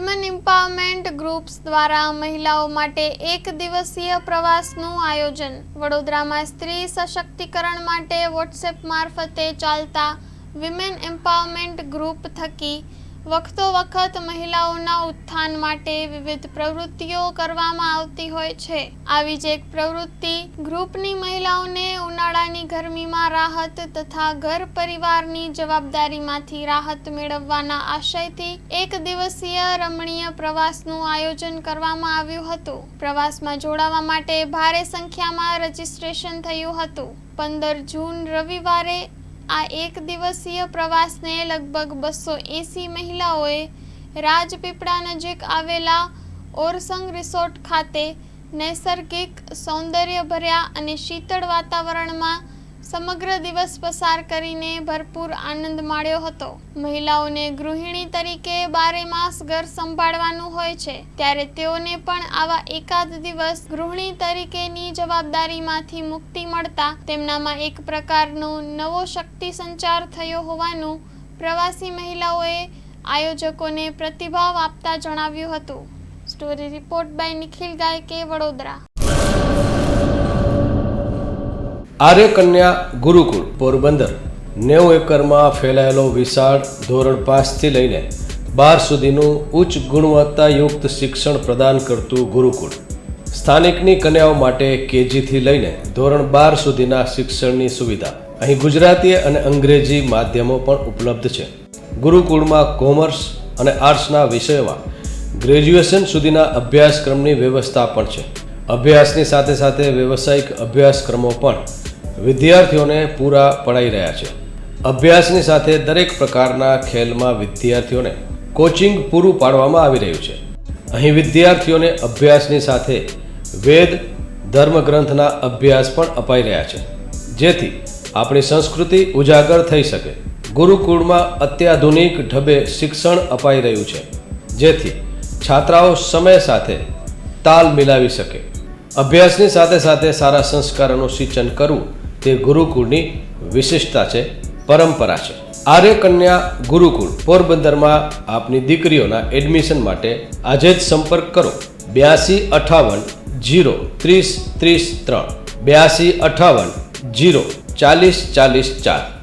Women empowerment groups દ્વારા મહિલાઓ માટે એક દિવસીય પ્રવાસનું આયોજન। વડોદરામાં સ્ત્રી સશક્તિકરણ માટે વોટ્સએપ મારફતે ચાલતા વિમેન એમ્પાવરમેન્ટ ગ્રુપ થકી વખતો વખત મહિલાઓના ઉત્થાન માટે વિવિધ પ્રવૃત્તિઓ કરવામાં આવતી હોય છે। આવી જ એક પ્રવૃત્તિ ગ્રુપની મહિલાઓને ઉનાળાની ગરમીમાં રાહત તથા ઘર પરિવારની જવાબદારીમાંથી રાહત મેળવવાના આશયથી એક દિવસીય રમણીય પ્રવાસનું આયોજન કરવામાં આવ્યું હતું। પ્રવાસમાં જોડાવા માટે ભારે સંખ્યામાં રજીસ્ટ્રેશન થયું હતું। 15 જૂન રવિવારે આ એક દિવસીય પ્રવાસને લગભગ 280 મહિલાઓએ રાજપીપળા નજીક આવેલા ઓરસંગ રિસોર્ટ ખાતે નૈસર્ગિક સૌંદર્યભર્યા અને શીતળ વાતાવરણમાં સમગ્ર દિવસ પસાર કરીને ભરપૂર આનંદ માણ્યો હતો। મહિલાઓને ગૃહિણી તરીકે 12 માસ ઘર સંભાળવાનું હોય છે, ત્યારે તેઓને પણ આવા એકાદ દિવસ ગૃહિણી તરીકેની જવાબદારીમાંથી મુક્તિ મળતા તેમનામાં એક પ્રકારનો નવો શક્તિ સંચાર થયો હોવાનું પ્રવાસી મહિલાઓએ આયોજકોને પ્રતિભાવ આપતા જણાવ્યું હતું। Story report by Nikhil ગાયકે, Vadodara. આર્ય કન્યા ગુરુકુળ પોરબંદર 90 એકરમાં ફેલાયેલો વિશાળ ધોરણ 5 થી લઈને 12 સુધીનું ઉચ્ચ ગુણવત્તાયુક્ત શિક્ષણ પ્રદાન કરતું ગુરુકુળ સ્થાનિકની કન્યાઓ માટે કેજી થી લઈને ધોરણ 12 સુધીના શિક્ષણની સુવિધા। અહીં ગુજરાતી અને અંગ્રેજી માધ્યમો પણ ઉપલબ્ધ છે। ગુરુકુળમાં કોમર્સ અને આર્ટ્સના વિષયોમાં ગ્રેજ્યુએશન સુધીના અભ્યાસક્રમની વ્યવસ્થા પણ છે। અભ્યાસની સાથે સાથે વ્યવસાયિક અભ્યાસક્રમો પણ વિદ્યાર્થીઓને પૂરા પડાઈ રહ્યા છે। અભ્યાસની સાથે દરેક પ્રકારના ખેલમાં વિદ્યાર્થીઓને કોચિંગ પૂરું પાડવામાં આવી રહ્યું છે। અહીં વિદ્યાર્થીઓને અભ્યાસની સાથે વેદ ધર્મગ્રંથના અભ્યાસ પણ અપાઈ રહ્યા છે, જેથી આપણી સંસ્કૃતિ ઉજાગર થઈ શકે। ગુરુકુળમાં અત્યાધુનિક ઢબે શિક્ષણ અપાઈ રહ્યું છે, જેથી છાત્રાઓ સમય સાથે તાલ મિલાવી શકે। અભ્યાસની સાથે સાથે સારા સંસ્કારોનું સિંચન કરવું તે ગુરુકુળની વિશિષ્ટતા છે, પરંપરા છે। આર્ય કન્યા ગુરુકુળ પોરબંદરમાં આપની દીકરીઓના એડમિશન માટે આજે જ સંપર્ક કરો 8258 030 33 8258 040 40 4।